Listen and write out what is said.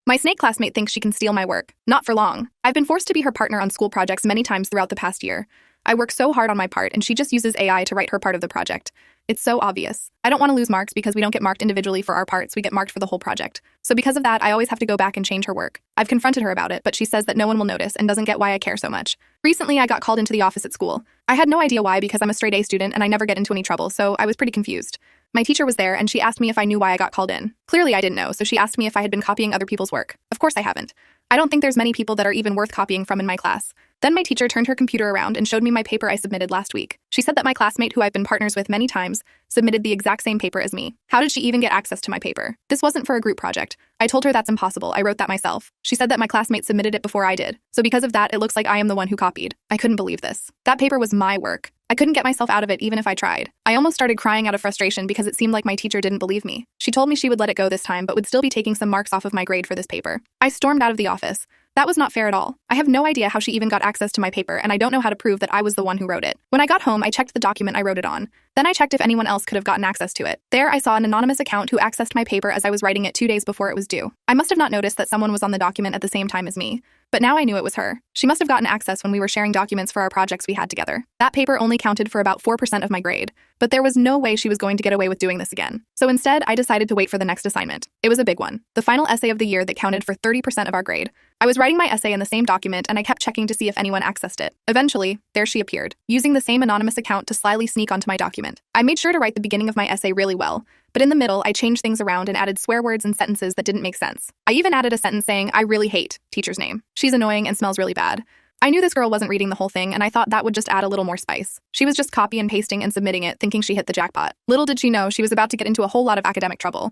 My snake classmate thinks she can steal my work. Not for long. I've been forced to be her partner on school projects many times throughout the past year. I work so hard on my part, and she just uses AI to write her part of the project. It's so obvious. I don't want to lose marks because we don't get marked individually for our parts, we get marked for the whole project. So because of that, I always have to go back and change her work. I've confronted her about it, but she says that no one will notice and doesn't get why I care so much. Recently, I got called into the office at school. I had no idea why because I'm a straight A student and I never get into any trouble, so I was pretty confused. My teacher was there and she asked me if I knew why I got called in. Clearly I didn't know, so she asked me if I had been copying other people's work. Of course I haven't. I don't think there's many people that are even worth copying from in my class. Then my teacher turned her computer around and showed me my paper I submitted last week. She said that my classmate, who I've been partners with many times, submitted the exact same paper as me. How did she even get access to my paper? This wasn't for a group project. I told her that's impossible. I wrote that myself. She said that my classmate submitted it before I did. So because of that, it looks like I am the one who copied. I couldn't believe this. That paper was my work. I couldn't get myself out of it even if I tried. I almost started crying out of frustration because it seemed like my teacher didn't believe me. She told me she would let it go this time, but would still be taking some marks off of my grade for this paper. I stormed out of the office. That was not fair at all. I have no idea how she even got access to my paper, and I don't know how to prove that I was the one who wrote it. When I got home, I checked the document I wrote it on. Then I checked if anyone else could have gotten access to it. There, I saw an anonymous account who accessed my paper as I was writing it 2 days before it was due. I must have not noticed that someone was on the document at the same time as me. But now I knew it was her. She must have gotten access when we were sharing documents for our projects we had together. That paper only counted for about 4% of my grade, but there was no way she was going to get away with doing this again. So instead, I decided to wait for the next assignment. It was a big one, the final essay of the year that counted for 30% of our grade. I was writing my essay in the same document and I kept checking to see if anyone accessed it. Eventually, there she appeared, using the same anonymous account to slyly sneak onto my document. I made sure to write the beginning of my essay really well, but in the middle, I changed things around and added swear words and sentences that didn't make sense. I even added a sentence saying, "I really hate teacher's name. She's annoying and smells really bad." I knew this girl wasn't reading the whole thing, and I thought that would just add a little more spice. She was just copy and pasting and submitting it, thinking she hit the jackpot. Little did she know she was about to get into a whole lot of academic trouble.